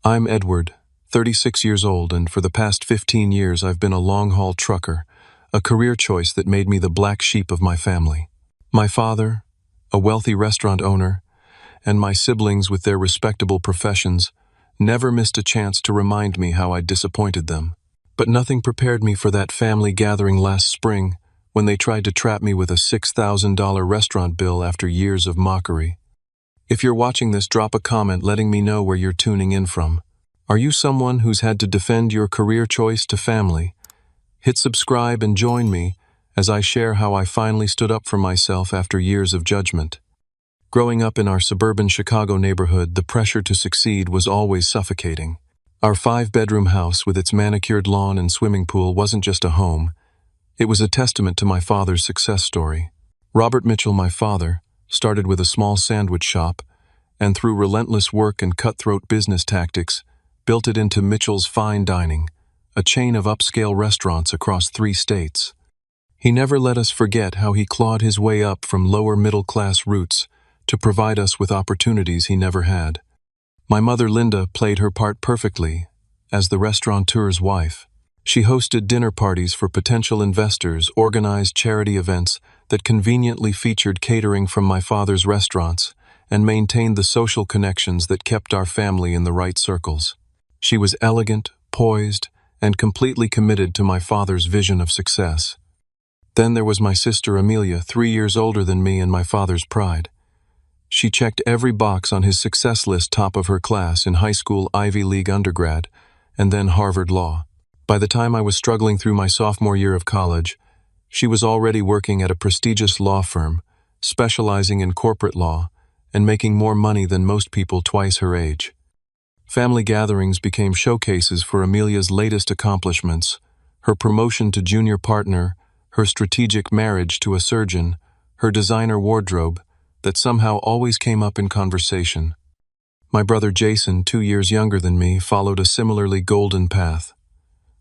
I'm Edward, 36 years old, and for the past 15 years I've been a long-haul trucker, a career choice that made me the black sheep of my family. My father, a wealthy restaurant owner, and my siblings with their respectable professions never missed a chance to remind me how I'd disappointed them. But nothing prepared me for that family gathering last spring when they tried to trap me with a $6,000 restaurant bill after years of mockery. If you're watching this, drop a comment letting me know where you're tuning in from. Are you someone who's had to defend your career choice to family? Hit subscribe and join me as I share how I finally stood up for myself after years of judgment. Growing up in our suburban Chicago neighborhood, the pressure to succeed was always suffocating. Our 5-bedroom house with its manicured lawn and swimming pool wasn't just a home. It was a testament to my father's success story. Robert Mitchell, my father, started with a small sandwich shop, and through relentless work and cutthroat business tactics, built it into Mitchell's Fine Dining, a chain of upscale restaurants across 3 states. He never let us forget how he clawed his way up from lower middle-class roots to provide us with opportunities he never had. My mother, Linda, played her part perfectly as the restaurateur's wife. She hosted dinner parties for potential investors, organized charity events that conveniently featured catering from my father's restaurants, and maintained the social connections that kept our family in the right circles. She was elegant, poised, and completely committed to my father's vision of success. Then there was my sister Amelia, 3 years older than me and my father's pride. She checked every box on his success list, top of her class in high school, Ivy League undergrad, and then Harvard Law. By the time I was struggling through my sophomore year of college, she was already working at a prestigious law firm, specializing in corporate law, and making more money than most people twice her age. Family gatherings became showcases for Amelia's latest accomplishments: her promotion to junior partner, her strategic marriage to a surgeon, her designer wardrobe that somehow always came up in conversation. My brother Jason, 2 years younger than me, followed a similarly golden path.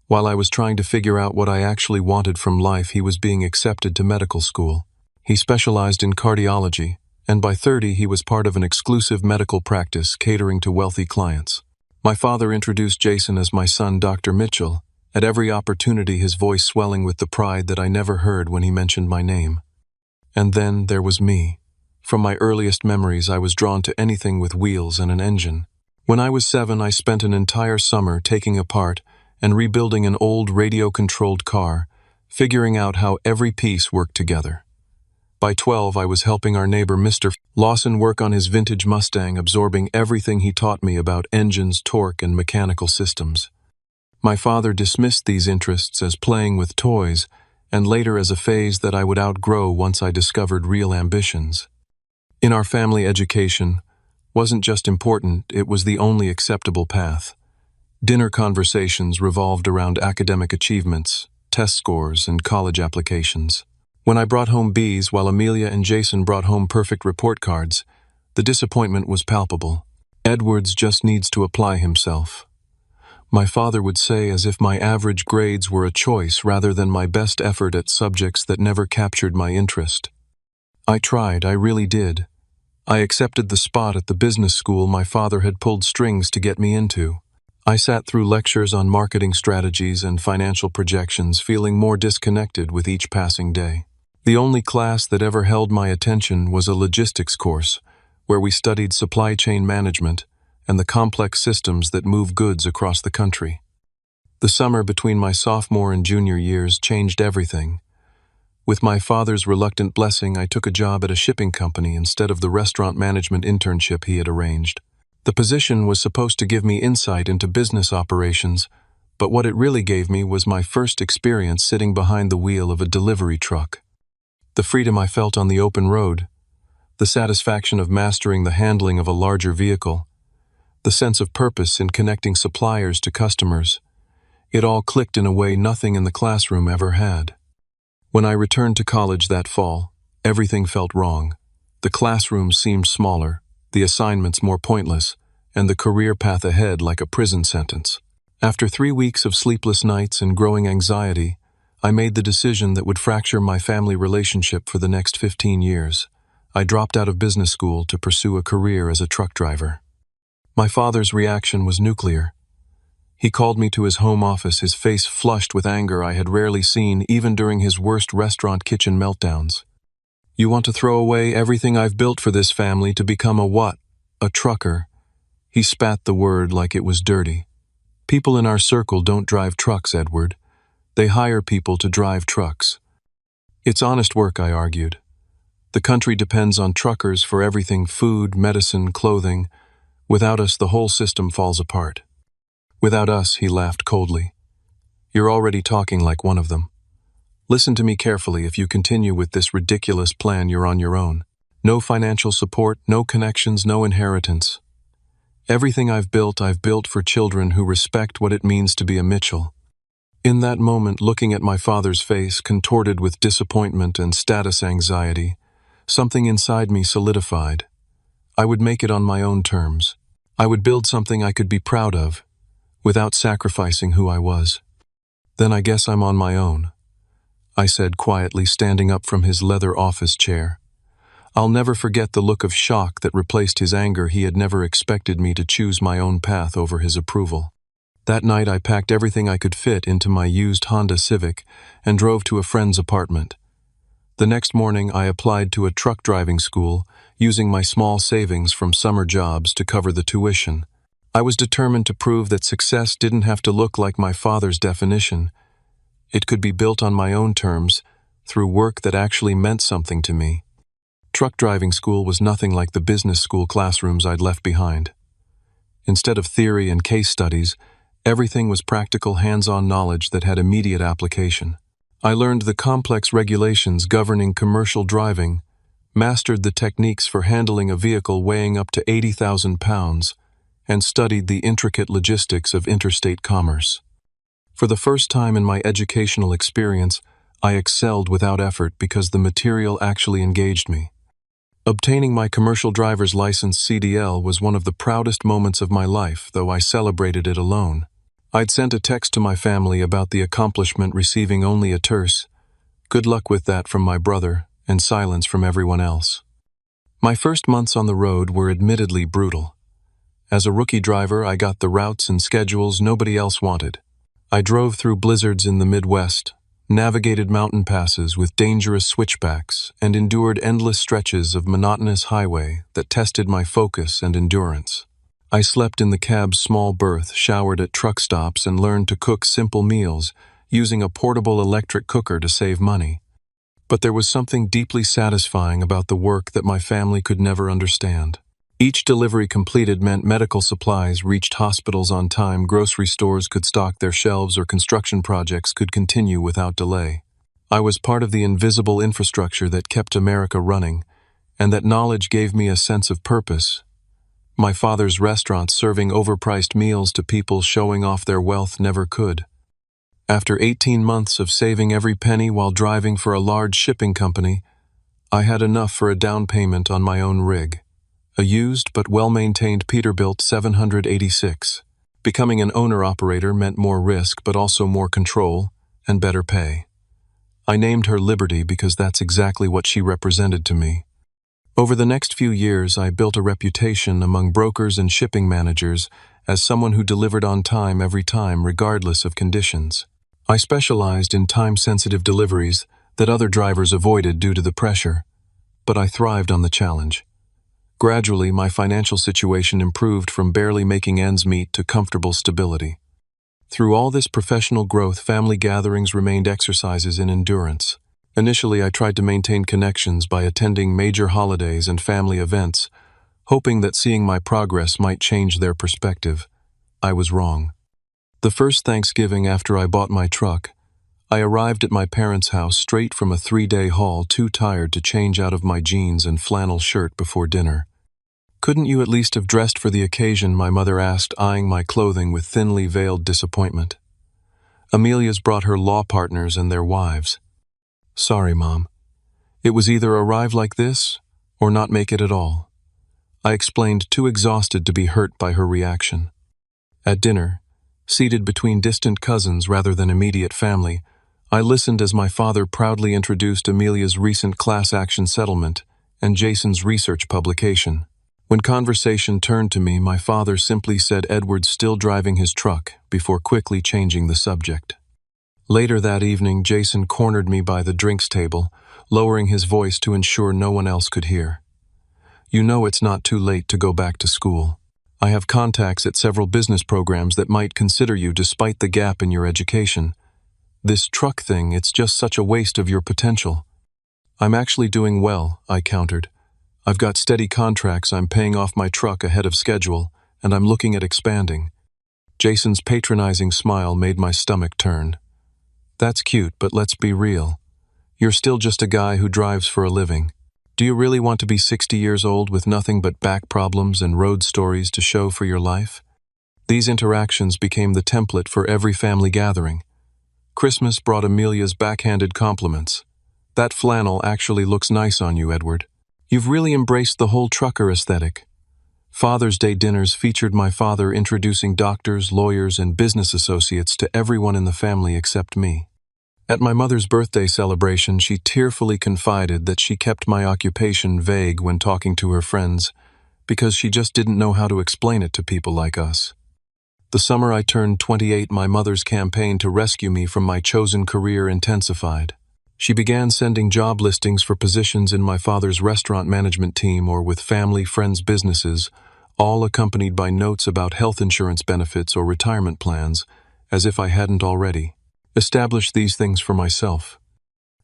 While I was trying to figure out what I actually wanted from life, he was being accepted to medical school. He specialized in cardiology, and by 30 he was part of an exclusive medical practice catering to wealthy clients. My father introduced Jason as my son, Dr. Mitchell, at every opportunity, his voice swelling with the pride that I never heard when he mentioned my name. And then there was me. From my earliest memories, I was drawn to anything with wheels and an engine. When I was 7, I spent an entire summer taking apart and rebuilding an old radio-controlled car, figuring out how every piece worked together. By 12, I was helping our neighbor Mr. Lawson work on his vintage Mustang, absorbing everything he taught me about engines, torque, and mechanical systems. My father dismissed these interests as playing with toys, and later as a phase that I would outgrow once I discovered real ambitions. In our family, education wasn't just important, it was the only acceptable path. Dinner conversations revolved around academic achievements, test scores, and college applications. When I brought home B's while Amelia and Jason brought home perfect report cards, the disappointment was palpable. Edwards just needs to apply himself, my father would say, as if my average grades were a choice rather than my best effort at subjects that never captured my interest. I tried, I really did. I accepted the spot at the business school my father had pulled strings to get me into. I sat through lectures on marketing strategies and financial projections, feeling more disconnected with each passing day. The only class that ever held my attention was a logistics course, where we studied supply chain management and the complex systems that move goods across the country. The summer between my sophomore and junior years changed everything. With my father's reluctant blessing, I took a job at a shipping company instead of the restaurant management internship he had arranged. The position was supposed to give me insight into business operations, but what it really gave me was my first experience sitting behind the wheel of a delivery truck. The freedom I felt on the open road, the satisfaction of mastering the handling of a larger vehicle, the sense of purpose in connecting suppliers to customers, it all clicked in a way nothing in the classroom ever had. When I returned to college that fall, everything felt wrong. The classroom seemed smaller, the assignments more pointless, and the career path ahead like a prison sentence. After 3 weeks of sleepless nights and growing anxiety, I made the decision that would fracture my family relationship for the next 15 years. I dropped out of business school to pursue a career as a truck driver. My father's reaction was nuclear. He called me to his home office, his face flushed with anger I had rarely seen even during his worst restaurant kitchen meltdowns. "You want to throw away everything I've built for this family to become a what? A trucker?" He spat the word like it was dirty. "People in our circle don't drive trucks, Edward. They hire people to drive trucks." "It's honest work," I argued. "The country depends on truckers for everything: food, medicine, clothing. Without us, the whole system falls apart." "Without us," he laughed coldly. "You're already talking like one of them. Listen to me carefully. If you continue with this ridiculous plan, you're on your own. No financial support, no connections, no inheritance. Everything I've built for children who respect what it means to be a Mitchell." In that moment, looking at my father's face, contorted with disappointment and status anxiety, something inside me solidified. I would make it on my own terms. I would build something I could be proud of, without sacrificing who I was. "Then I guess I'm on my own," I said quietly, standing up from his leather office chair. I'll never forget the look of shock that replaced his anger. He had never expected me to choose my own path over his approval. That night I packed everything I could fit into my used Honda Civic and drove to a friend's apartment. The next morning I applied to a truck driving school, using my small savings from summer jobs to cover the tuition. I was determined to prove that success didn't have to look like my father's definition. It could be built on my own terms, through work that actually meant something to me. Truck driving school was nothing like the business school classrooms I'd left behind. Instead of theory and case studies, everything was practical, hands-on knowledge that had immediate application. I learned the complex regulations governing commercial driving, mastered the techniques for handling a vehicle weighing up to 80,000 pounds, and studied the intricate logistics of interstate commerce. For the first time in my educational experience, I excelled without effort because the material actually engaged me. Obtaining my commercial driver's license (CDL) was one of the proudest moments of my life, though I celebrated it alone. I'd sent a text to my family about the accomplishment, receiving only a terse "Good luck with that" from my brother, and silence from everyone else. My first months on the road were admittedly brutal. As a rookie driver, I got the routes and schedules nobody else wanted. I drove through blizzards in the Midwest, navigated mountain passes with dangerous switchbacks, and endured endless stretches of monotonous highway that tested my focus and endurance. I slept in the cab's small berth, showered at truck stops, and learned to cook simple meals, using a portable electric cooker to save money. But there was something deeply satisfying about the work that my family could never understand. Each delivery completed meant medical supplies reached hospitals on time, grocery stores could stock their shelves, or construction projects could continue without delay. I was part of the invisible infrastructure that kept America running, and that knowledge gave me a sense of purpose. My father's restaurants serving overpriced meals to people showing off their wealth never could. After 18 months of saving every penny while driving for a large shipping company, I had enough for a down payment on my own rig. A used but well-maintained Peterbilt 786. Becoming an owner-operator meant more risk but also more control and better pay. I named her Liberty because that's exactly what she represented to me. Over the next few years, I built a reputation among brokers and shipping managers as someone who delivered on time every time, regardless of conditions. I specialized in time-sensitive deliveries that other drivers avoided due to the pressure, but I thrived on the challenge. Gradually, my financial situation improved from barely making ends meet to comfortable stability. Through all this professional growth, family gatherings remained exercises in endurance. Initially, I tried to maintain connections by attending major holidays and family events, hoping that seeing my progress might change their perspective. I was wrong. The first Thanksgiving after I bought my truck, I arrived at my parents' house straight from a 3-day haul, too tired to change out of my jeans and flannel shirt before dinner. "Couldn't you at least have dressed for the occasion?" my mother asked, eyeing my clothing with thinly veiled disappointment. Amelia's brought her law partners and their wives. "Sorry, Mom. It was either arrive like this or not make it at all," I explained, too exhausted to be hurt by her reaction. At dinner, seated between distant cousins rather than immediate family, I listened as my father proudly introduced Amelia's recent class action settlement and Jason's research publication. When conversation turned to me, my father simply said Edward's still driving his truck before quickly changing the subject. Later that evening, Jason cornered me by the drinks table, lowering his voice to ensure no one else could hear. You know it's not too late to go back to school. I have contacts at several business programs that might consider you despite the gap in your education. This truck thing, it's just such a waste of your potential. I'm actually doing well, I countered. I've got steady contracts, I'm paying off my truck ahead of schedule, and I'm looking at expanding. Jason's patronizing smile made my stomach turn. That's cute, but let's be real. You're still just a guy who drives for a living. Do you really want to be 60 years old with nothing but back problems and road stories to show for your life? These interactions became the template for every family gathering. Christmas brought Amelia's backhanded compliments. That flannel actually looks nice on you, Edward. You've really embraced the whole trucker aesthetic. Father's Day dinners featured my father introducing doctors, lawyers, and business associates to everyone in the family except me. At my mother's birthday celebration, she tearfully confided that she kept my occupation vague when talking to her friends because she just didn't know how to explain it to people like us. The summer I turned 28, my mother's campaign to rescue me from my chosen career intensified. She began sending job listings for positions in my father's restaurant management team or with family friends' businesses, all accompanied by notes about health insurance benefits or retirement plans, as if I hadn't already established these things for myself.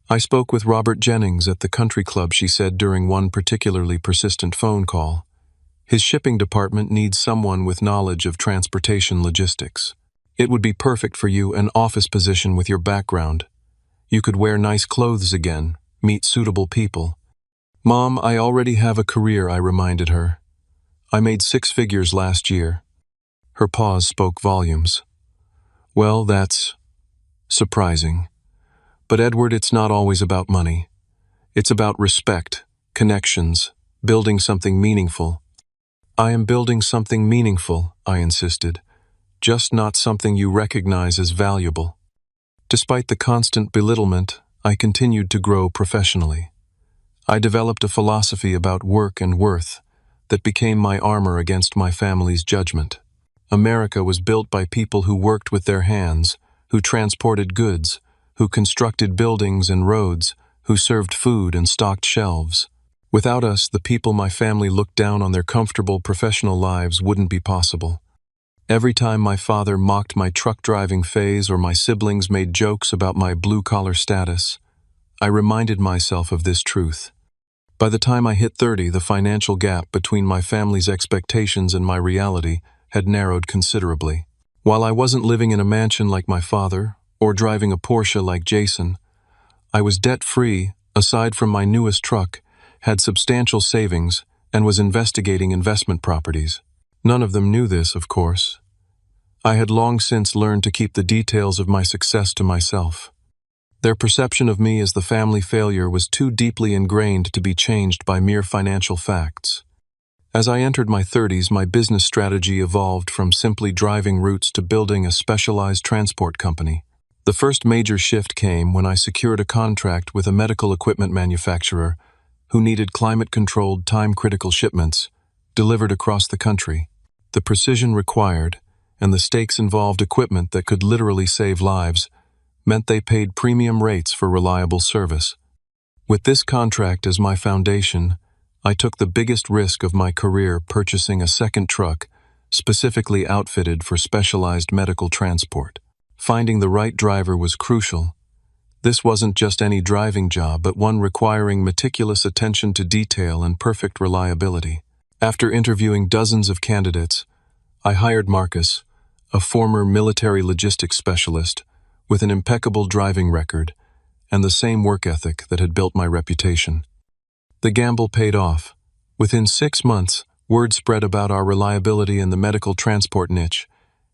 I spoke with Robert Jennings at the country club, she said during one particularly persistent phone call. His shipping department needs someone with knowledge of transportation logistics. It would be perfect for you, an office position with your background. You could wear nice clothes again, meet suitable people. Mom, I already have a career, I reminded her. I made 6 figures last year. Her pause spoke volumes. Well, that's surprising. But Edward, it's not always about money. It's about respect, connections, building something meaningful. I am building something meaningful, I insisted, just not something you recognize as valuable. Despite the constant belittlement, I continued to grow professionally. I developed a philosophy about work and worth that became my armor against my family's judgment. America was built by people who worked with their hands, who transported goods, who constructed buildings and roads, who served food and stocked shelves. Without us, the people my family looked down on their comfortable professional lives wouldn't be possible. Every time my father mocked my truck driving phase or my siblings made jokes about my blue-collar status, I reminded myself of this truth. By the time I hit 30, the financial gap between my family's expectations and my reality had narrowed considerably. While I wasn't living in a mansion like my father, or driving a Porsche like Jason, I was debt-free, aside from my newest truck, had substantial savings, and was investigating investment properties. None of them knew this, of course. I had long since learned to keep the details of my success to myself. Their perception of me as the family failure was too deeply ingrained to be changed by mere financial facts. As I entered my 30s, my business strategy evolved from simply driving routes to building a specialized transport company. The first major shift came when I secured a contract with a medical equipment manufacturer who needed climate-controlled, time-critical shipments delivered across the country. The precision required, and the stakes involved equipment that could literally save lives, meant they paid premium rates for reliable service. With this contract as my foundation, I took the biggest risk of my career, purchasing a second truck, specifically outfitted for specialized medical transport. Finding the right driver was crucial. This wasn't just any driving job, but one requiring meticulous attention to detail and perfect reliability. After interviewing dozens of candidates, I hired Marcus, a former military logistics specialist with an impeccable driving record and the same work ethic that had built my reputation. The gamble paid off. Within 6 months, word spread about our reliability in the medical transport niche,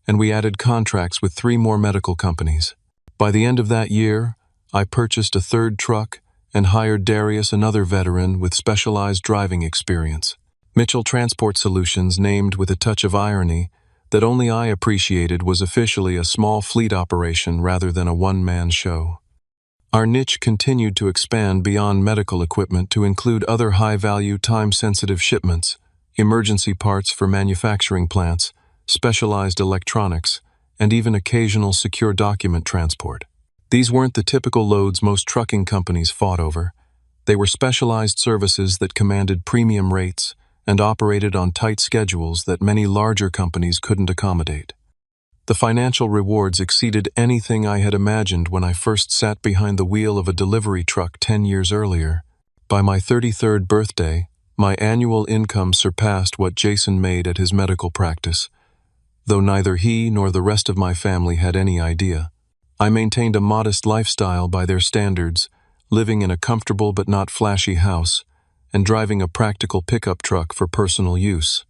and we added contracts with 3 more medical companies. By the end of that year, I purchased a 3rd truck and hired Darius, another veteran with specialized driving experience. Mitchell Transport Solutions, named with a touch of irony that only I appreciated, was officially a small fleet operation rather than a one-man show. Our niche continued to expand beyond medical equipment to include other high-value, time-sensitive shipments, emergency parts for manufacturing plants, specialized electronics, and even occasional secure document transport. These weren't the typical loads most trucking companies fought over. They were specialized services that commanded premium rates and operated on tight schedules that many larger companies couldn't accommodate. The financial rewards exceeded anything I had imagined when I first sat behind the wheel of a delivery truck 10 years earlier. By my 33rd birthday, my annual income surpassed what Jason made at his medical practice, though neither he nor the rest of my family had any idea. I maintained a modest lifestyle by their standards, living in a comfortable but not flashy house, and driving a practical pickup truck for personal use.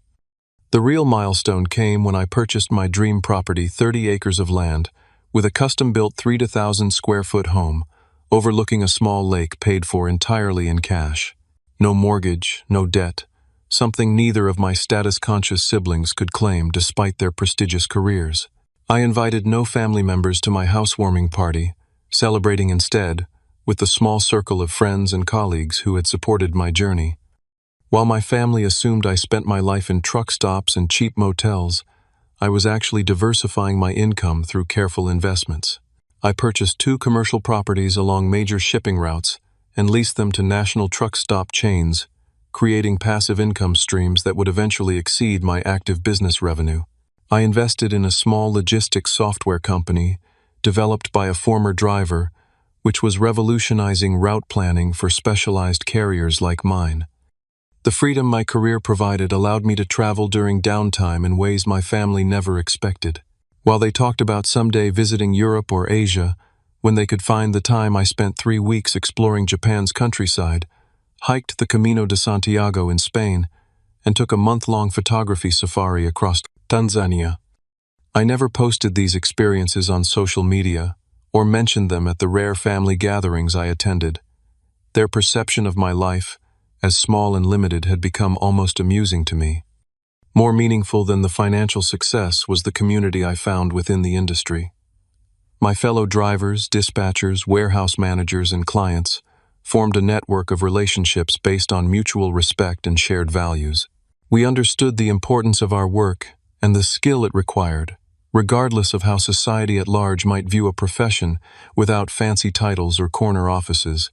The real milestone came when I purchased my dream property, 30 acres of land, with a custom-built 3,000 square foot home, overlooking a small lake paid for entirely in cash. No mortgage, no debt, something neither of my status-conscious siblings could claim despite their prestigious careers. I invited no family members to my housewarming party, celebrating instead with the small circle of friends and colleagues who had supported my journey. While my family assumed I spent my life in truck stops and cheap motels, I was actually diversifying my income through careful investments. I purchased 2 commercial properties along major shipping routes and leased them to national truck stop chains, creating passive income streams that would eventually exceed my active business revenue. I invested in a small logistics software company developed by a former driver, which was revolutionizing route planning for specialized carriers like mine. The freedom my career provided allowed me to travel during downtime in ways my family never expected. While they talked about someday visiting Europe or Asia, when they could find the time, I spent 3 weeks exploring Japan's countryside, hiked the Camino de Santiago in Spain, and took a month-long photography safari across Tanzania. I never posted these experiences on social media or mentioned them at the rare family gatherings I attended. Their perception of my life, as small and limited, had become almost amusing to me. More meaningful than the financial success was the community I found within the industry. My fellow drivers, dispatchers, warehouse managers, and clients formed a network of relationships based on mutual respect and shared values. We understood the importance of our work and the skill it required, regardless of how society at large might view a profession without fancy titles or corner offices.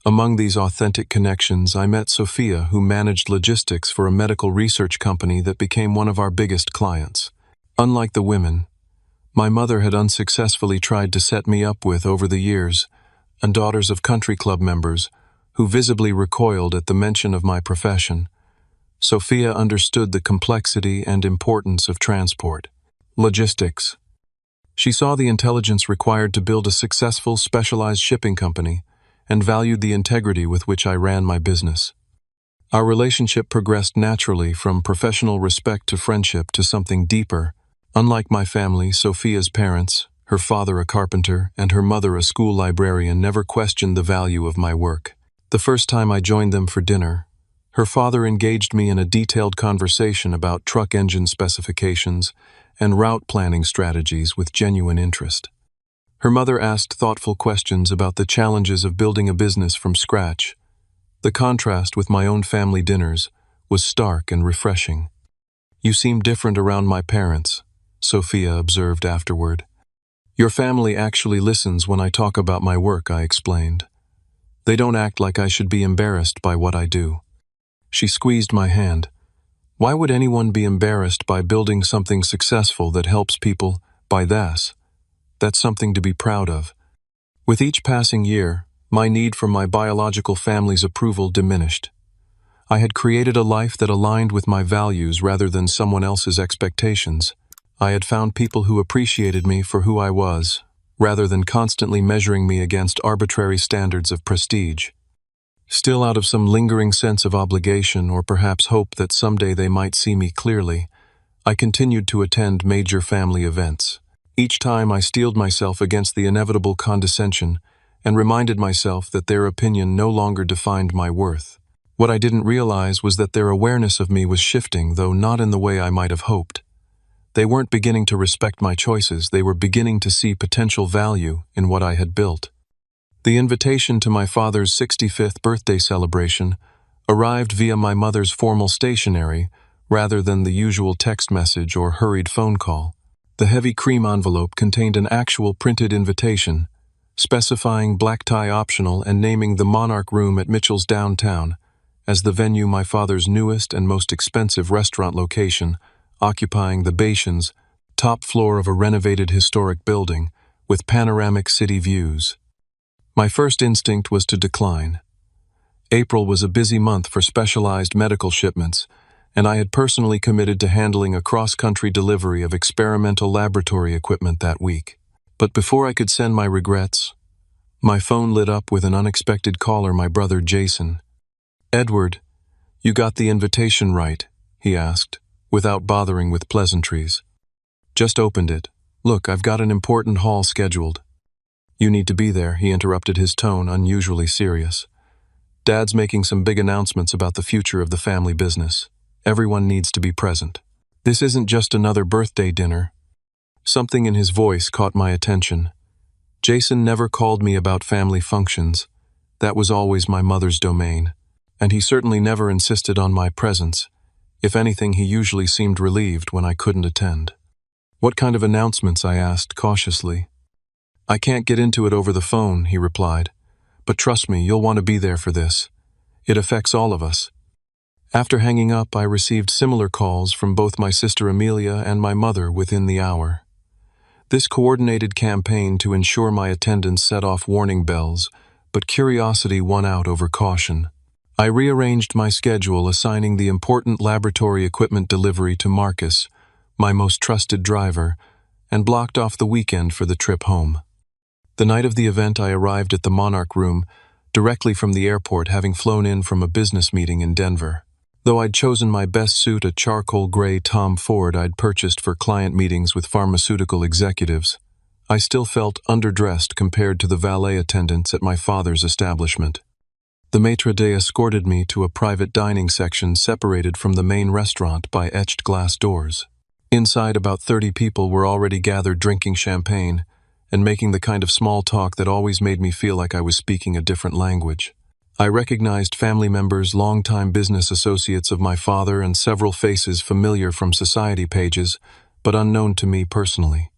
Among these authentic connections, I met Sophia, who managed logistics for a medical research company that became one of our biggest clients. Unlike the women my mother had unsuccessfully tried to set me up with over the years, and daughters of country club members who visibly recoiled at the mention of my profession, Sophia understood the complexity and importance of transport. Logistics. She saw the intelligence required to build a successful, specialized shipping company and valued the integrity with which I ran my business. Our relationship progressed naturally from professional respect to friendship to something deeper. Unlike my family, Sophia's parents, her father a carpenter and her mother a school librarian, never questioned the value of my work. The first time I joined them for dinner, her father engaged me in a detailed conversation about truck engine specifications and route planning strategies with genuine interest. Her mother asked thoughtful questions about the challenges of building a business from scratch. The contrast with my own family dinners was stark and refreshing. "You seem different around my parents," Sophia observed afterward. "Your family actually listens when I talk about my work," I explained. "They don't act like I should be embarrassed by what I do." She squeezed my hand. "Why would anyone be embarrassed by building something successful that helps people by this? That's something to be proud of." With each passing year, my need for my biological family's approval diminished. I had created a life that aligned with my values rather than someone else's expectations. I had found people who appreciated me for who I was, rather than constantly measuring me against arbitrary standards of prestige. Still, out of some lingering sense of obligation or perhaps hope that someday they might see me clearly, I continued to attend major family events. Each time I steeled myself against the inevitable condescension and reminded myself that their opinion no longer defined my worth. What I didn't realize was that their awareness of me was shifting, though not in the way I might have hoped. They weren't beginning to respect my choices, they were beginning to see potential value in what I had built. The invitation to my father's 65th birthday celebration arrived via my mother's formal stationery rather than the usual text message or hurried phone call. The heavy cream envelope contained an actual printed invitation, specifying black tie optional and naming the Monarch Room at Mitchell's downtown as the venue my father's newest and most expensive restaurant location, occupying the Bation's top floor of a renovated historic building with panoramic city views. My first instinct was to decline. April was a busy month for specialized medical shipments, and I had personally committed to handling a cross-country delivery of experimental laboratory equipment that week. But before I could send my regrets, my phone lit up with an unexpected caller, my brother Jason. "Edward, you got the invitation right?" he asked, without bothering with pleasantries. "Just opened it. Look, I've got an important haul scheduled." "You need to be there," he interrupted, his tone unusually serious. "Dad's making some big announcements about the future of the family business. Everyone needs to be present. This isn't just another birthday dinner." Something in his voice caught my attention. Jason never called me about family functions. That was always my mother's domain. And he certainly never insisted on my presence. If anything, he usually seemed relieved when I couldn't attend. "What kind of announcements?" I asked cautiously. "I can't get into it over the phone," he replied. "But trust me, you'll want to be there for this. It affects all of us." After hanging up, I received similar calls from both my sister Amelia and my mother within the hour. This coordinated campaign to ensure my attendance set off warning bells, but curiosity won out over caution. I rearranged my schedule, assigning the important laboratory equipment delivery to Marcus, my most trusted driver, and blocked off the weekend for the trip home. The night of the event, I arrived at the Monarch Room, directly from the airport, having flown in from a business meeting in Denver. Though I'd chosen my best suit, a charcoal gray Tom Ford I'd purchased for client meetings with pharmaceutical executives, I still felt underdressed compared to the valet attendants at my father's establishment. The maitre d' escorted me to a private dining section separated from the main restaurant by etched glass doors. Inside, about 30 people were already gathered drinking champagne and making the kind of small talk that always made me feel like I was speaking a different language. I recognized family members, longtime business associates of my father, and several faces familiar from society pages, but unknown to me personally.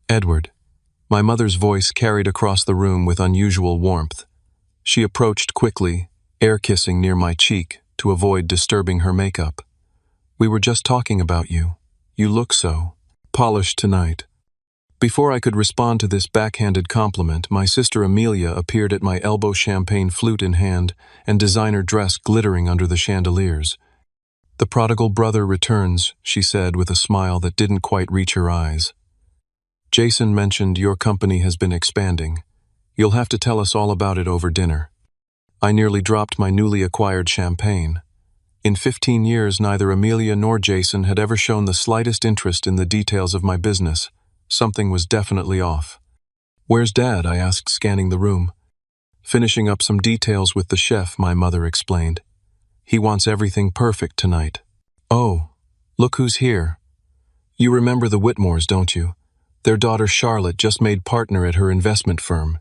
"Edward." My mother's voice carried across the room with unusual warmth. She approached quickly, air-kissing near my cheek to avoid disturbing her makeup. "We were just talking about you. You look so polished tonight." Before I could respond to this backhanded compliment, my sister Amelia appeared at my elbow, champagne flute in hand and designer dress glittering under the chandeliers. "The prodigal brother returns," she said with a smile that didn't quite reach her eyes. "Jason mentioned your company has been expanding. You'll have to tell us all about it over dinner." I nearly dropped my newly acquired champagne. In 15 years, neither Amelia nor Jason had ever shown the slightest interest in the details of my business. Something was definitely off. "Where's Dad?" I asked, scanning the room. "Finishing up some details with the chef," my mother explained. "He wants everything perfect tonight." "Oh, look who's here. You remember the Whitmores, don't you? Their daughter Charlotte just made partner at her investment firm."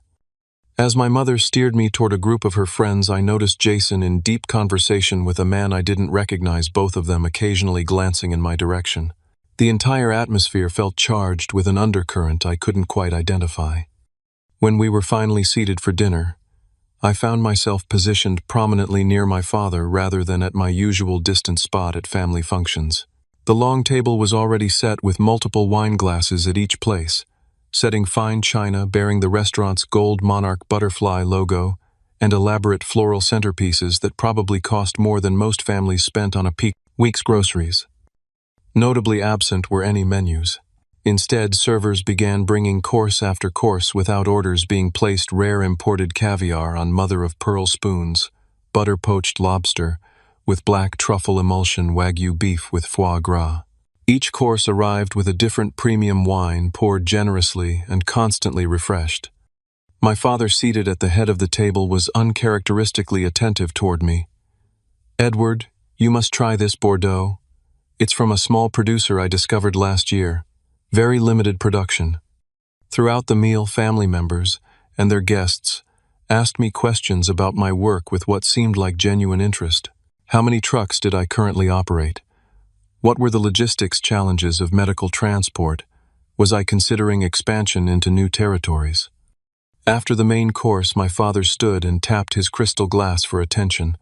As my mother steered me toward a group of her friends, I noticed Jason in deep conversation with a man I didn't recognize, both of them occasionally glancing in my direction. The entire atmosphere felt charged with an undercurrent I couldn't quite identify. When we were finally seated for dinner, I found myself positioned prominently near my father rather than at my usual distant spot at family functions. The long table was already set with multiple wine glasses at each place, setting fine china bearing the restaurant's gold monarch butterfly logo and elaborate floral centerpieces that probably cost more than most families spent on a peak week's groceries. Notably absent were any menus. Instead, servers began bringing course after course without orders being placed: rare imported caviar on mother-of-pearl spoons, butter-poached lobster with black truffle emulsion, Wagyu beef with foie gras. Each course arrived with a different premium wine poured generously and constantly refreshed. My father, seated at the head of the table, was uncharacteristically attentive toward me. "Edward, you must try this Bordeaux. It's from a small producer I discovered last year. Very limited production." Throughout the meal, family members and their guests asked me questions about my work with what seemed like genuine interest. How many trucks did I currently operate? What were the logistics challenges of medical transport? Was I considering expansion into new territories? After the main course, my father stood and tapped his crystal glass for attention.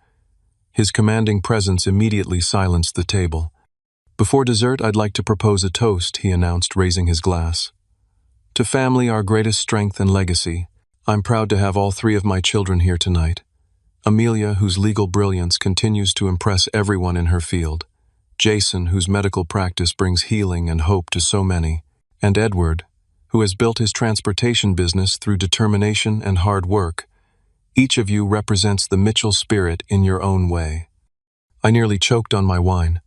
His commanding presence immediately silenced the table. "Before dessert, I'd like to propose a toast," he announced, raising his glass. "To family, our greatest strength and legacy. I'm proud to have all three of my children here tonight. Amelia, whose legal brilliance continues to impress everyone in her field. Jason, whose medical practice brings healing and hope to so many. And Edward, who has built his transportation business through determination and hard work. Each of you represents the Mitchell spirit in your own way." I nearly choked on my wine.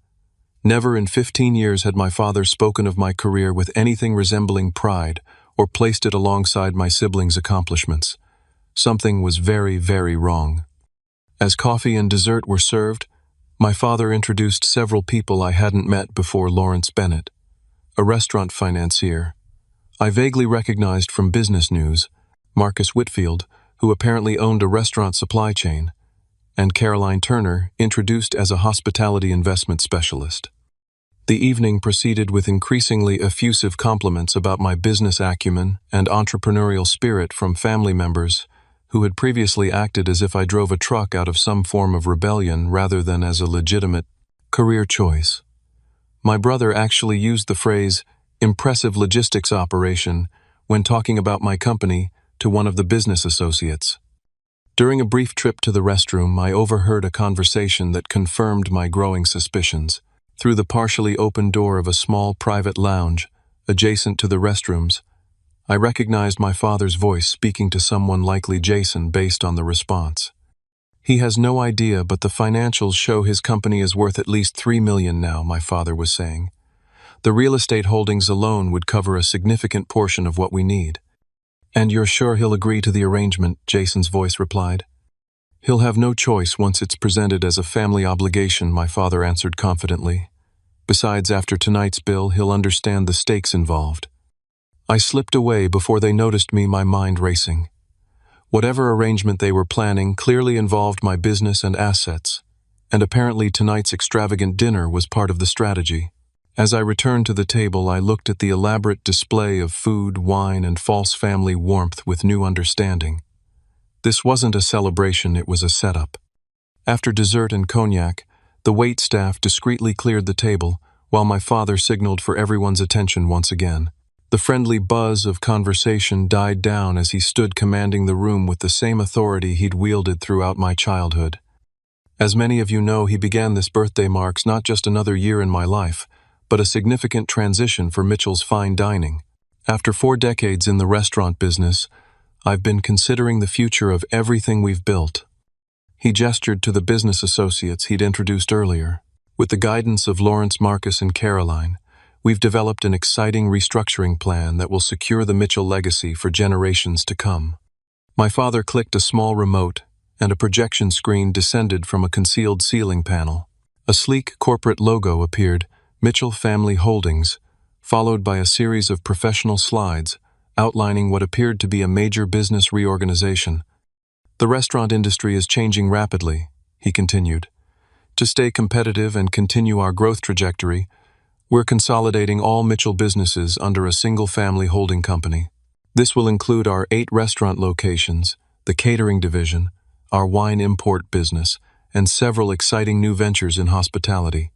Never in 15 years had my father spoken of my career with anything resembling pride or placed it alongside my siblings' accomplishments. Something was very, very wrong. As coffee and dessert were served, my father introduced several people I hadn't met before. Lawrence Bennett, a restaurant financier I vaguely recognized from business news, Marcus Whitfield, who apparently owned a restaurant supply chain, and Caroline Turner, introduced as a hospitality investment specialist. The evening proceeded with increasingly effusive compliments about my business acumen and entrepreneurial spirit from family members who had previously acted as if I drove a truck out of some form of rebellion rather than as a legitimate career choice. My brother actually used the phrase "impressive logistics operation" when talking about my company to one of the business associates. During a brief trip to the restroom, I overheard a conversation that confirmed my growing suspicions. Through the partially open door of a small private lounge adjacent to the restrooms, I recognized my father's voice speaking to someone, likely Jason, based on the response. "He has no idea, but the financials show his company is worth at least $3 million now," my father was saying. "The real estate holdings alone would cover a significant portion of what we need." "And you're sure he'll agree to the arrangement?" Jason's voice replied. "He'll have no choice once it's presented as a family obligation," my father answered confidently. "Besides, after tonight's bill, he'll understand the stakes involved." I slipped away before they noticed me, my mind racing. Whatever arrangement they were planning clearly involved my business and assets, and apparently tonight's extravagant dinner was part of the strategy. As I returned to the table, I looked at the elaborate display of food, wine, and false family warmth with new understanding. This wasn't a celebration, it was a setup. After dessert and cognac, the wait staff discreetly cleared the table, while my father signaled for everyone's attention once again. The friendly buzz of conversation died down as he stood commanding the room with the same authority he'd wielded throughout my childhood. As many of you know, he began this birthday marks not just another year in my life, but a significant transition for Mitchell's fine dining. After 4 decades in the restaurant business, I've been considering the future of everything we've built. He gestured to the business associates he'd introduced earlier. With the guidance of Lawrence, Marcus, and Caroline, we've developed an exciting restructuring plan that will secure the Mitchell legacy for generations to come. My father clicked a small remote, and a projection screen descended from a concealed ceiling panel. A sleek corporate logo appeared, Mitchell Family Holdings, followed by a series of professional slides outlining what appeared to be a major business reorganization. "The restaurant industry is changing rapidly," he continued. "To stay competitive and continue our growth trajectory, we're consolidating all Mitchell businesses under a single family holding company. This will include our 8 restaurant locations, the catering division, our wine import business, and several exciting new ventures in hospitality."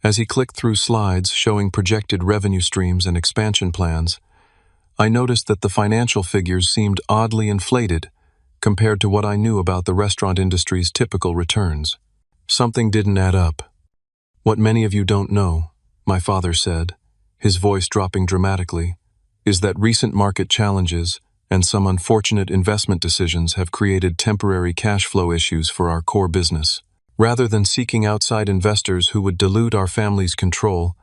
As he clicked through slides showing projected revenue streams and expansion plans, I noticed that the financial figures seemed oddly inflated compared to what I knew about the restaurant industry's typical returns. Something didn't add up. "What many of you don't know," my father said, his voice dropping dramatically, "is that recent market challenges and some unfortunate investment decisions have created temporary cash flow issues for our core business. Rather than seeking outside investors who would dilute our family's control,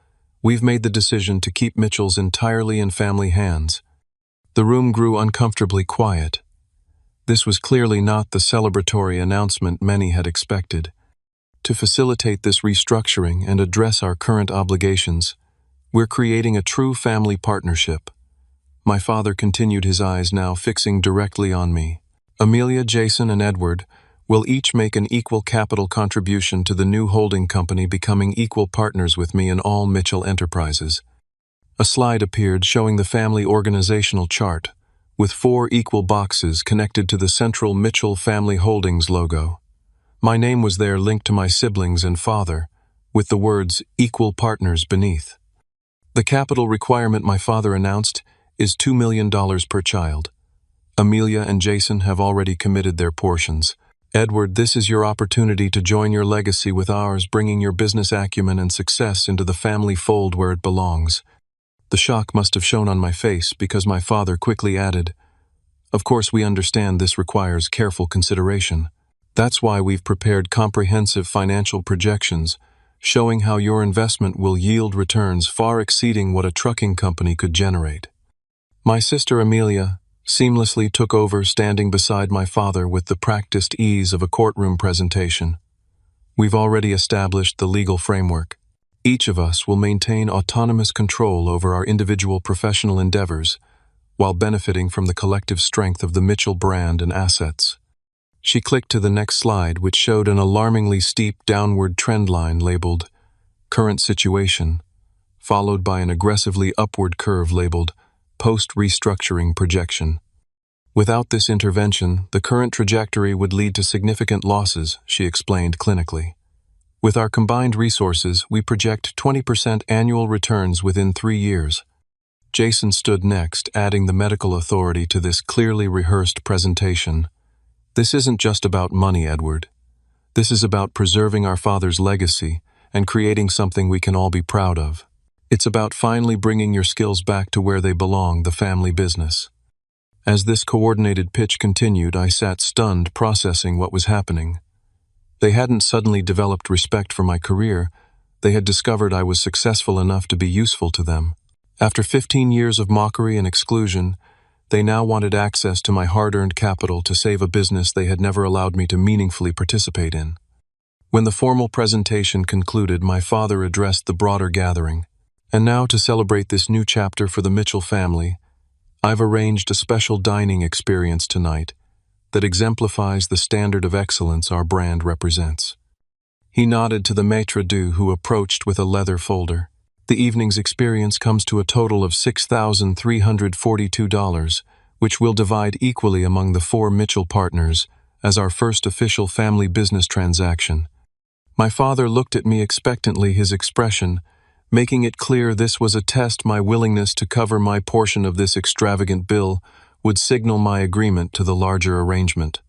we've made the decision to keep Mitchell's entirely in family hands." The room grew uncomfortably quiet. This was clearly not the celebratory announcement many had expected. To facilitate this restructuring and address our current obligations, we're creating a true family partnership. My father continued, his eyes now fixing directly on me. Amelia, Jason, and Edward will each make an equal capital contribution to the new holding company, becoming equal partners with me in all Mitchell enterprises. A slide appeared showing the family organizational chart, with 4 equal boxes connected to the central Mitchell Family Holdings logo. My name was there, linked to my siblings and father, with the words "Equal Partners" beneath. The capital requirement my father announced is $2 million per child. Amelia and Jason have already committed their portions. Edward, this is your opportunity to join your legacy with ours, bringing your business acumen and success into the family fold where it belongs. The shock must have shown on my face because my father quickly added, "Of course, we understand this requires careful consideration. That's why we've prepared comprehensive financial projections, showing how your investment will yield returns far exceeding what a trucking company could generate." My sister Amelia seamlessly took over, standing beside my father with the practiced ease of a courtroom presentation. We've already established the legal framework. Each of us will maintain autonomous control over our individual professional endeavors, while benefiting from the collective strength of the Mitchell brand and assets. She clicked to the next slide, which showed an alarmingly steep downward trend line labeled "Current Situation," followed by an aggressively upward curve labeled "Post-Restructuring Projection." Without this intervention, the current trajectory would lead to significant losses, she explained clinically. With our combined resources, we project 20% annual returns within 3 years. Jason stood next, adding the medical authority to this clearly rehearsed presentation. This isn't just about money, Edward. This is about preserving our father's legacy and creating something we can all be proud of. It's about finally bringing your skills back to where they belong, the family business. As this coordinated pitch continued, I sat stunned, processing what was happening. They hadn't suddenly developed respect for my career. They had discovered I was successful enough to be useful to them. After 15 years of mockery and exclusion, they now wanted access to my hard-earned capital to save a business they had never allowed me to meaningfully participate in. When the formal presentation concluded, my father addressed the broader gathering. "And now, to celebrate this new chapter for the Mitchell family, I've arranged a special dining experience tonight that exemplifies the standard of excellence our brand represents." He nodded to the maitre d', who approached with a leather folder. "The evening's experience comes to a total of $6,342, which we'll divide equally among the 4 Mitchell partners as our first official family business transaction." My father looked at me expectantly, his expression making it clear this was a test. My willingness to cover my portion of this extravagant bill would signal my agreement to the larger arrangement.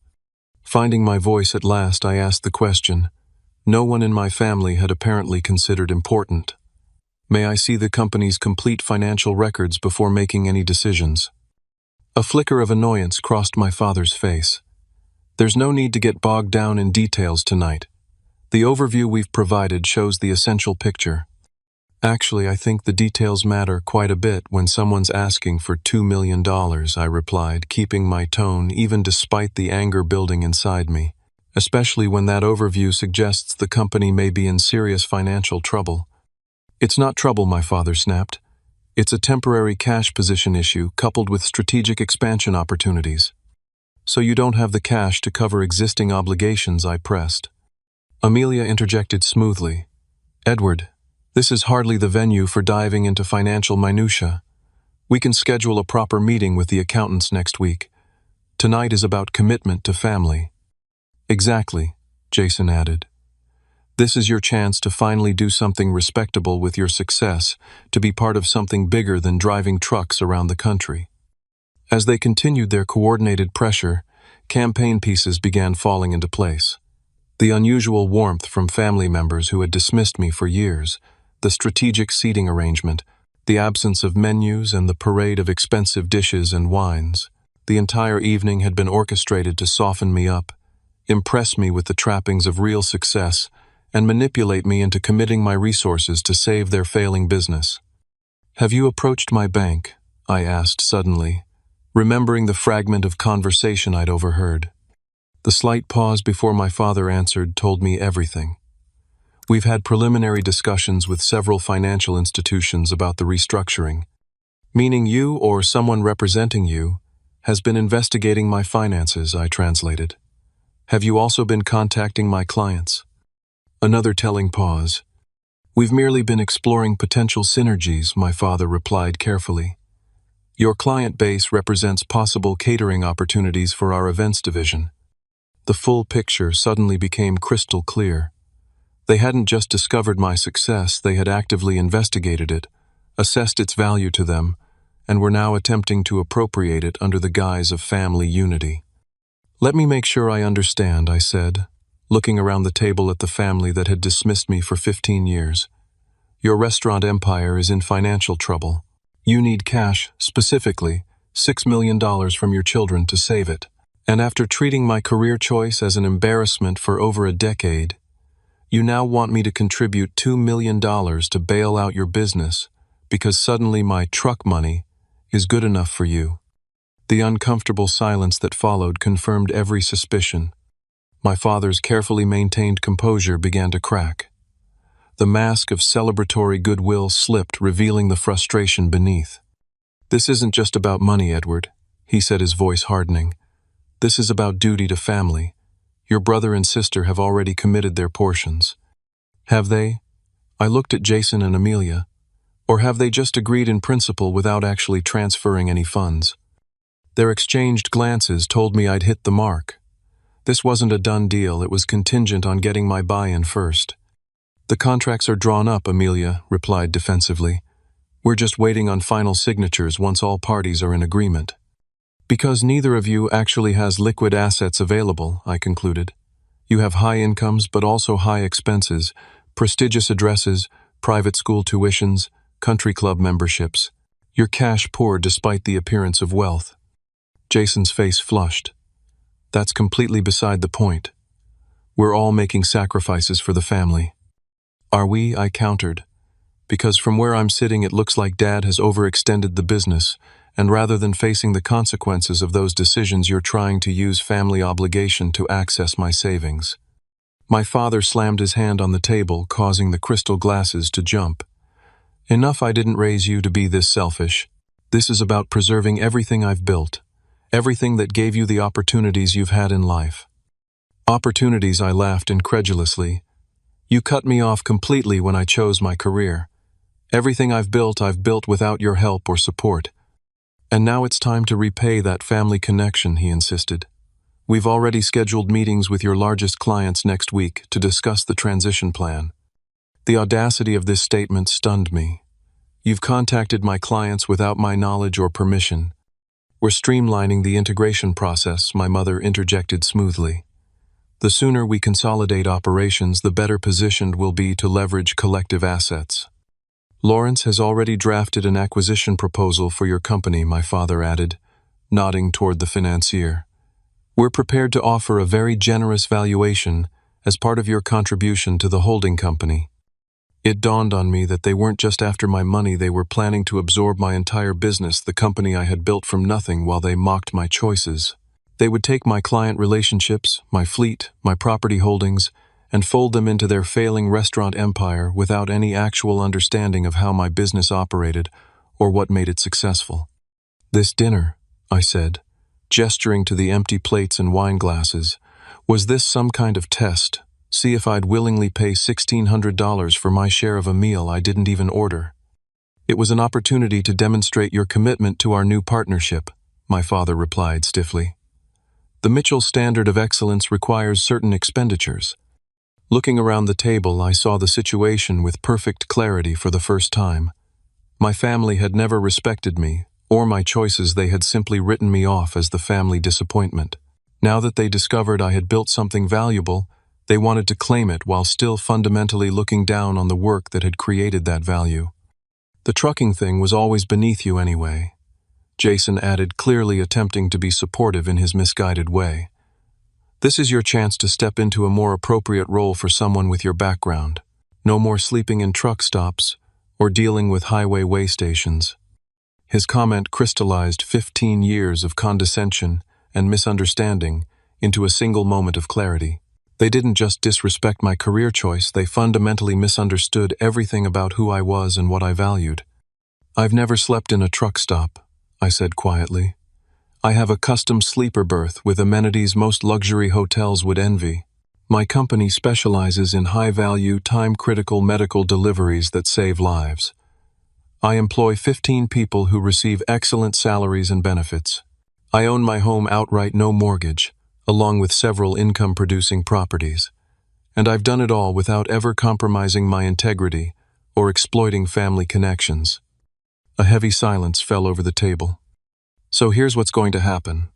Finding my voice at last, I asked the question no one in my family had apparently considered important. "May I see the company's complete financial records before making any decisions?" A flicker of annoyance crossed my father's face. "There's no need to get bogged down in details tonight. The overview we've provided shows the essential picture." "Actually, I think the details matter quite a bit when someone's asking for $2 million, I replied, keeping my tone even despite the anger building inside me, especially when that overview suggests the company may be in serious financial trouble. "It's not trouble," my father snapped. "It's a temporary cash position issue coupled with strategic expansion opportunities." "So you don't have the cash to cover existing obligations?" I pressed. Amelia interjected smoothly. "Edward, this is hardly the venue for diving into financial minutiae. We can schedule a proper meeting with the accountants next week. Tonight is about commitment to family." "Exactly," Jason added. "This is your chance to finally do something respectable with your success, to be part of something bigger than driving trucks around the country." As they continued their coordinated pressure, campaign pieces began falling into place. The unusual warmth from family members who had dismissed me for years, the strategic seating arrangement, the absence of menus, and the parade of expensive dishes and wines. The entire evening had been orchestrated to soften me up, impress me with the trappings of real success, and manipulate me into committing my resources to save their failing business. "Have you approached my bank?" I asked suddenly, remembering the fragment of conversation I'd overheard. The slight pause before my father answered told me everything. "We've had preliminary discussions with several financial institutions about the restructuring." "Meaning you or someone representing you has been investigating my finances, I translated. Have you also been contacting my clients? Another telling pause. We've merely been exploring potential synergies, my father replied carefully. Your client base represents possible catering opportunities for our events division. The full picture suddenly became crystal clear. They hadn't just discovered my success, they had actively investigated it, assessed its value to them, and were now attempting to appropriate it under the guise of family unity. Let me make sure I understand, I said, looking around the table at the family that had dismissed me for 15 years. Your restaurant empire is in financial trouble. You need cash, specifically, $6 million from your children to save it. And after treating my career choice as an embarrassment for over a decade, you now want me to contribute $2 million to bail out your business because suddenly my truck money is good enough for you. The uncomfortable silence that followed confirmed every suspicion. My father's carefully maintained composure began to crack. The mask of celebratory goodwill slipped, revealing the frustration beneath. This isn't just about money, Edward, he said, his voice hardening. This is about duty to family. Your brother and sister have already committed their portions. Have they? I looked at Jason and Amelia. Or have they just agreed in principle without actually transferring any funds? Their exchanged glances told me I'd hit the mark. This wasn't a done deal, it was contingent on getting my buy-in first. The contracts are drawn up, Amelia replied defensively. We're just waiting on final signatures once all parties are in agreement. Because neither of you actually has liquid assets available, I concluded. You have high incomes but also high expenses, prestigious addresses, private school tuitions, country club memberships. You're cash poor despite the appearance of wealth. Jason's face flushed. That's completely beside the point. We're all making sacrifices for the family. Are we? I countered. Because from where I'm sitting it looks like Dad has overextended the business, and rather than facing the consequences of those decisions you're trying to use family obligation to access my savings. My father slammed his hand on the table, causing the crystal glasses to jump. Enough, I didn't raise you to be this selfish. This is about preserving everything I've built, everything that gave you the opportunities you've had in life. Opportunities, I laughed incredulously. You cut me off completely when I chose my career. Everything I've built without your help or support. And now it's time to repay that family connection, he insisted. We've already scheduled meetings with your largest clients next week to discuss the transition plan. The audacity of this statement stunned me. You've contacted my clients without my knowledge or permission. We're streamlining the integration process, my mother interjected smoothly. The sooner we consolidate operations, the better positioned we'll be to leverage collective assets. Lawrence has already drafted an acquisition proposal for your company, my father added, nodding toward the financier. We're prepared to offer a very generous valuation as part of your contribution to the holding company. It dawned on me that they weren't just after my money, they were planning to absorb my entire business, the company I had built from nothing, while they mocked my choices. They would take my client relationships, my fleet, my property holdings, and fold them into their failing restaurant empire without any actual understanding of how my business operated or what made it successful. This dinner, I said, gesturing to the empty plates and wine glasses, was this some kind of test? See if I'd willingly pay $1,600 for my share of a meal I didn't even order. It was an opportunity to demonstrate your commitment to our new partnership, my father replied stiffly. The Mitchell standard of excellence requires certain expenditures. Looking around the table, I saw the situation with perfect clarity for the first time. My family had never respected me, or my choices. They had simply written me off as the family disappointment. Now that they discovered I had built something valuable, they wanted to claim it while still fundamentally looking down on the work that had created that value. The trucking thing was always beneath you anyway, Jason added, clearly attempting to be supportive in his misguided way. This is your chance to step into a more appropriate role for someone with your background. No more sleeping in truck stops or dealing with highway way stations. His comment crystallized 15 years of condescension and misunderstanding into a single moment of clarity. They didn't just disrespect my career choice, they fundamentally misunderstood everything about who I was and what I valued. I've never slept in a truck stop, I said quietly. I have a custom sleeper berth with amenities most luxury hotels would envy. My company specializes in high-value, time-critical medical deliveries that save lives. I employ 15 people who receive excellent salaries and benefits. I own my home outright, no mortgage, along with several income-producing properties. And I've done it all without ever compromising my integrity or exploiting family connections. A heavy silence fell over the table. So here's what's going to happen.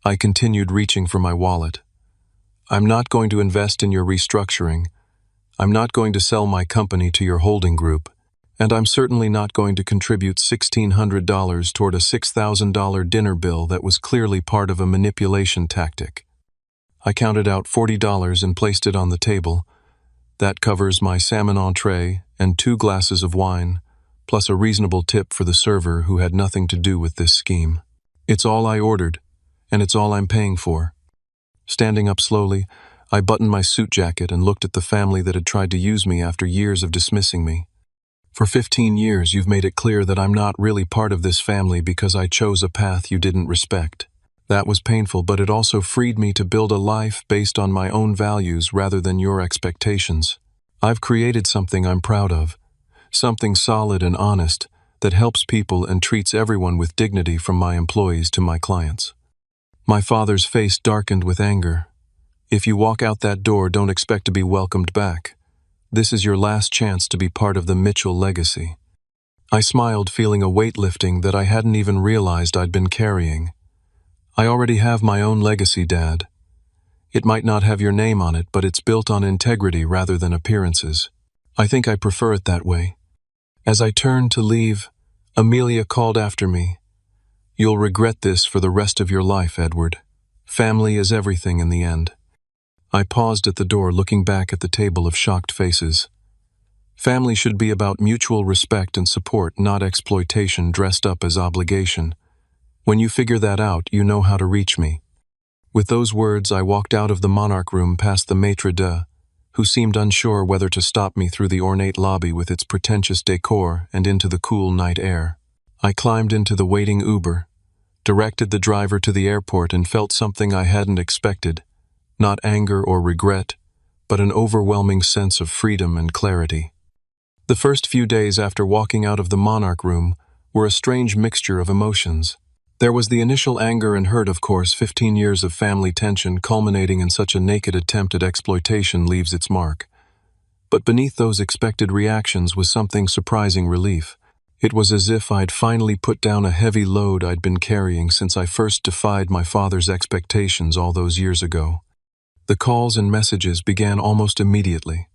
I continued reaching for my wallet. I'm not going to invest in your restructuring. I'm not going to sell my company to your holding group. And I'm certainly not going to contribute $1,600 toward a $6,000 dinner bill that was clearly part of a manipulation tactic. I counted out $40 and placed it on the table. That covers my salmon entree and 2 glasses of wine, plus a reasonable tip for the server who had nothing to do with this scheme. It's all I ordered, and it's all I'm paying for. Standing up slowly, I buttoned my suit jacket and looked at the family that had tried to use me after years of dismissing me. For 15 years, you've made it clear that I'm not really part of this family because I chose a path you didn't respect. That was painful, but it also freed me to build a life based on my own values rather than your expectations. I've created something I'm proud of, something solid and honest that helps people and treats everyone with dignity, from my employees to my clients. My father's face darkened with anger. If you walk out that door, don't expect to be welcomed back. This is your last chance to be part of the Mitchell legacy. I smiled, feeling a weight lifting that I hadn't even realized I'd been carrying. I already have my own legacy, Dad. It might not have your name on it, but it's built on integrity rather than appearances. I think I prefer it that way. As I turned to leave, Amelia called after me. You'll regret this for the rest of your life, Edward. Family is everything in the end. I paused at the door, looking back at the table of shocked faces. Family should be about mutual respect and support, not exploitation dressed up as obligation. When you figure that out, you know how to reach me. With those words, I walked out of the Monarch Room past the maitre d', who seemed unsure whether to stop me, through the ornate lobby with its pretentious decor and into the cool night air. I climbed into the waiting Uber, directed the driver to the airport, and felt something I hadn't expected. Not anger or regret, but an overwhelming sense of freedom and clarity. The first few days after walking out of the Monarch Room were a strange mixture of emotions. There was the initial anger and hurt, of course. 15 years of family tension culminating in such a naked attempt at exploitation leaves its mark. But beneath those expected reactions was something surprising relief. It was as if I'd finally put down a heavy load I'd been carrying since I first defied my father's expectations all those years ago. The calls and messages began almost immediately.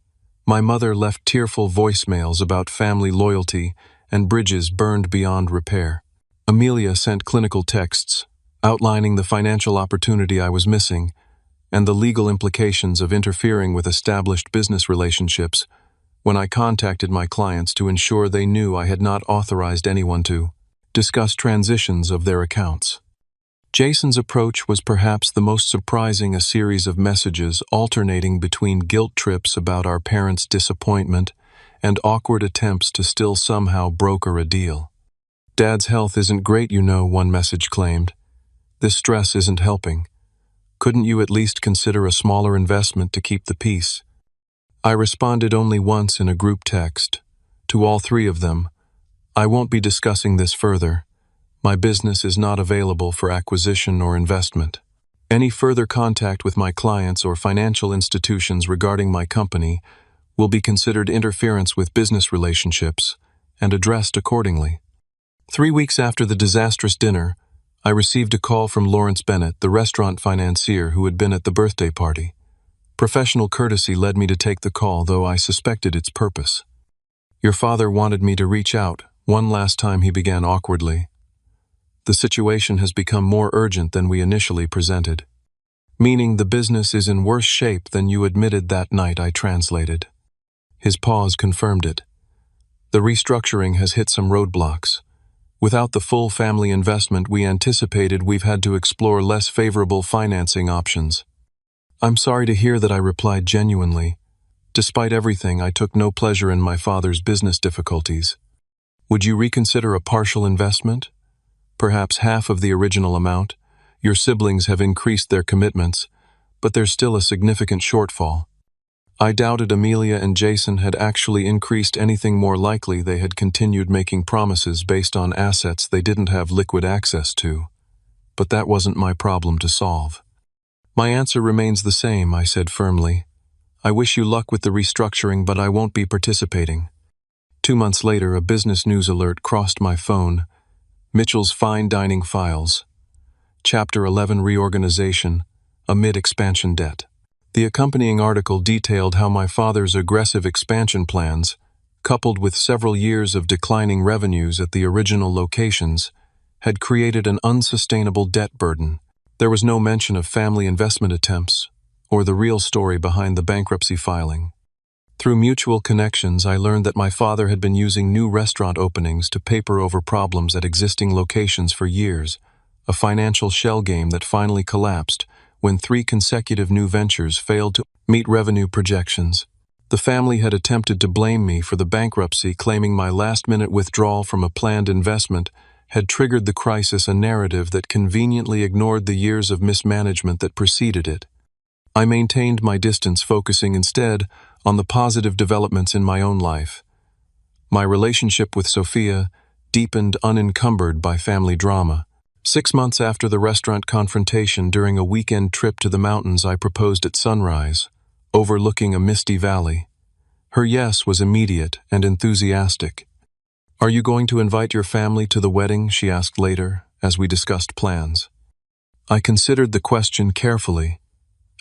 My mother left tearful voicemails about family loyalty and bridges burned beyond repair. Amelia sent clinical texts, outlining the financial opportunity I was missing and the legal implications of interfering with established business relationships when I contacted my clients to ensure they knew I had not authorized anyone to discuss transitions of their accounts. Jason's approach was perhaps the most surprising, a series of messages alternating between guilt trips about our parents' disappointment and awkward attempts to still somehow broker a deal. Dad's health isn't great, you know, one message claimed. This stress isn't helping. Couldn't you at least consider a smaller investment to keep the peace? I responded only once in a group text. To all 3 of them, I won't be discussing this further. My business is not available for acquisition or investment. Any further contact with my clients or financial institutions regarding my company will be considered interference with business relationships and addressed accordingly. 3 weeks after the disastrous dinner, I received a call from Lawrence Bennett, the restaurant financier who had been at the birthday party. Professional courtesy led me to take the call, though I suspected its purpose. Your father wanted me to reach out one last time, he began awkwardly. The situation has become more urgent than we initially presented. Meaning the business is in worse shape than you admitted that night, I translated. His pause confirmed it. The restructuring has hit some roadblocks. Without the full family investment we anticipated, we've had to explore less favorable financing options. I'm sorry to hear that, I replied genuinely. Despite everything, I took no pleasure in my father's business difficulties. Would you reconsider a partial investment? Perhaps half of the original amount, Your siblings have increased their commitments, but there's still a significant shortfall. I doubted Amelia and Jason had actually increased anything. More likely they had continued making promises based on assets they didn't have liquid access to. But that wasn't my problem to solve. My answer remains the same, I said firmly. I wish you luck with the restructuring, but I won't be participating. 2 months later, a business news alert crossed my phone. Mitchell's Fine Dining Files. Chapter 11, Reorganization, Amid Expansion Debt. The accompanying article detailed how my father's aggressive expansion plans, coupled with several years of declining revenues at the original locations, had created an unsustainable debt burden. There was no mention of family investment attempts, or the real story behind the bankruptcy filing. Through mutual connections, I learned that my father had been using new restaurant openings to paper over problems at existing locations for years, a financial shell game that finally collapsed when 3 consecutive new ventures failed to meet revenue projections. The family had attempted to blame me for the bankruptcy, claiming my last-minute withdrawal from a planned investment had triggered the crisis, a narrative that conveniently ignored the years of mismanagement that preceded it. I maintained my distance, focusing instead on the positive developments in my own life. My relationship with Sophia deepened, unencumbered by family drama. 6 months after the restaurant confrontation, during a weekend trip to the mountains, I proposed at sunrise, overlooking a misty valley. Her yes was immediate and enthusiastic. "Are you going to invite your family to the wedding?" she asked later, as we discussed plans. I considered the question carefully.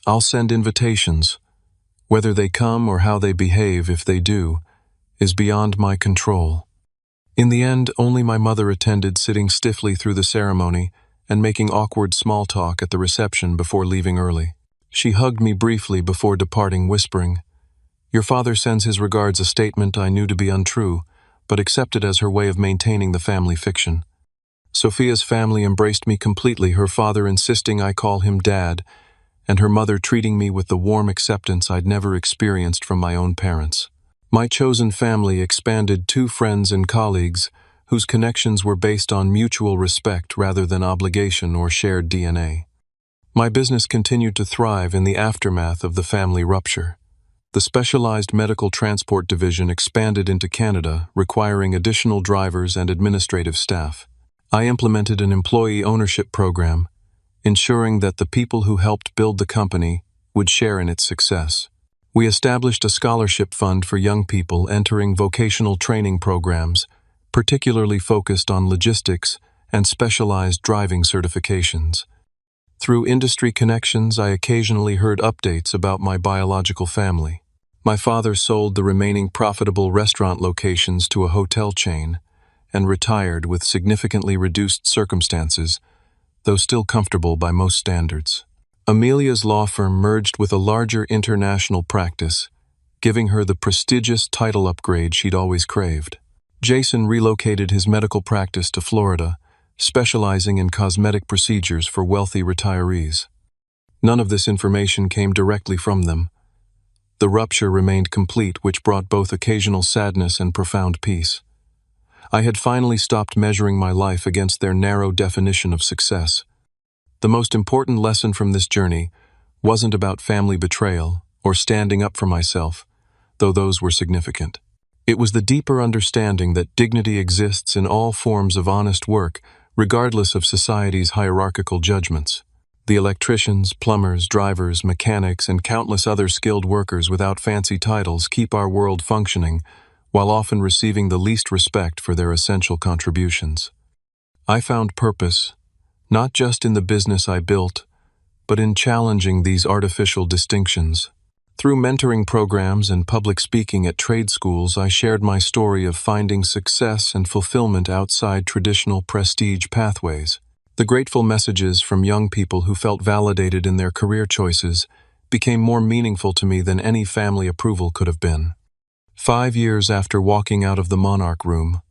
"I'll send invitations. Whether they come or how they behave if they do is beyond my control." In the end, only my mother attended, sitting stiffly through the ceremony and making awkward small talk at the reception before leaving early. She hugged me briefly before departing, whispering, "Your father sends his regards," a statement I knew to be untrue, but accepted as her way of maintaining the family fiction. Sophia's family embraced me completely, her father insisting I call him Dad, and her mother treating me with the warm acceptance I'd never experienced from my own parents. My chosen family expanded 2 friends and colleagues whose connections were based on mutual respect rather than obligation or shared DNA. My business continued to thrive in the aftermath of the family rupture. The specialized medical transport division expanded into Canada, requiring additional drivers and administrative staff. I implemented an employee ownership program, ensuring that the people who helped build the company would share in its success. We established a scholarship fund for young people entering vocational training programs, particularly focused on logistics and specialized driving certifications. Through industry connections, I occasionally heard updates about my biological family. My father sold the remaining profitable restaurant locations to a hotel chain and retired with significantly reduced circumstances, though still comfortable by most standards. Amelia's law firm merged with a larger international practice, giving her the prestigious title upgrade she'd always craved. Jason relocated his medical practice to Florida, specializing in cosmetic procedures for wealthy retirees. None of this information came directly from them. The rupture remained complete, which brought both occasional sadness and profound peace. I had finally stopped measuring my life against their narrow definition of success. The most important lesson from this journey wasn't about family betrayal or standing up for myself, though those were significant. It was the deeper understanding that dignity exists in all forms of honest work, regardless of society's hierarchical judgments. The electricians, plumbers, drivers, mechanics, and countless other skilled workers without fancy titles keep our world functioning, while often receiving the least respect for their essential contributions. I found purpose, not just in the business I built, but in challenging these artificial distinctions. Through mentoring programs and public speaking at trade schools, I shared my story of finding success and fulfillment outside traditional prestige pathways. The grateful messages from young people who felt validated in their career choices became more meaningful to me than any family approval could have been. 5 years after walking out of the Monarch Room,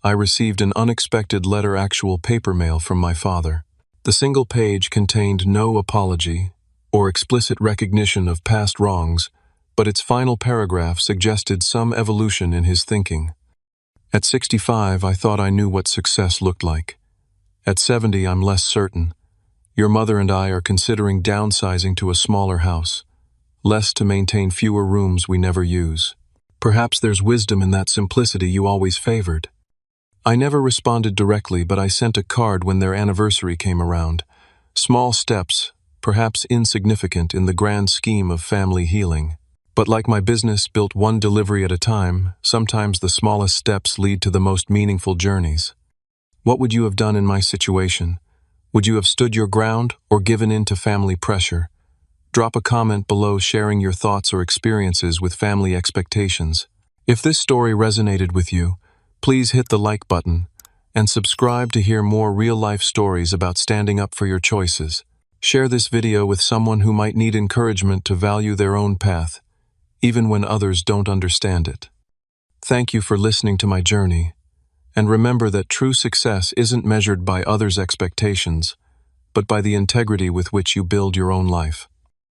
I received an unexpected letter, actual paper mail from my father. The single page contained no apology or explicit recognition of past wrongs, but its final paragraph suggested some evolution in his thinking. At 65, I thought I knew what success looked like. At 70, I'm less certain. Your mother and I are considering downsizing to a smaller house, less to maintain fewer rooms we never use. Perhaps there's wisdom in that simplicity you always favored. I never responded directly, but I sent a card when their anniversary came around. Small steps, perhaps insignificant in the grand scheme of family healing. But like my business built one delivery at a time, sometimes the smallest steps lead to the most meaningful journeys. What would you have done in my situation? Would you have stood your ground or given in to family pressure? Drop a comment below sharing your thoughts or experiences with family expectations. If this story resonated with you, please hit the like button and subscribe to hear more real-life stories about standing up for your choices. Share this video with someone who might need encouragement to value their own path, even when others don't understand it. Thank you for listening to my journey, and remember that true success isn't measured by others' expectations, but by the integrity with which you build your own life.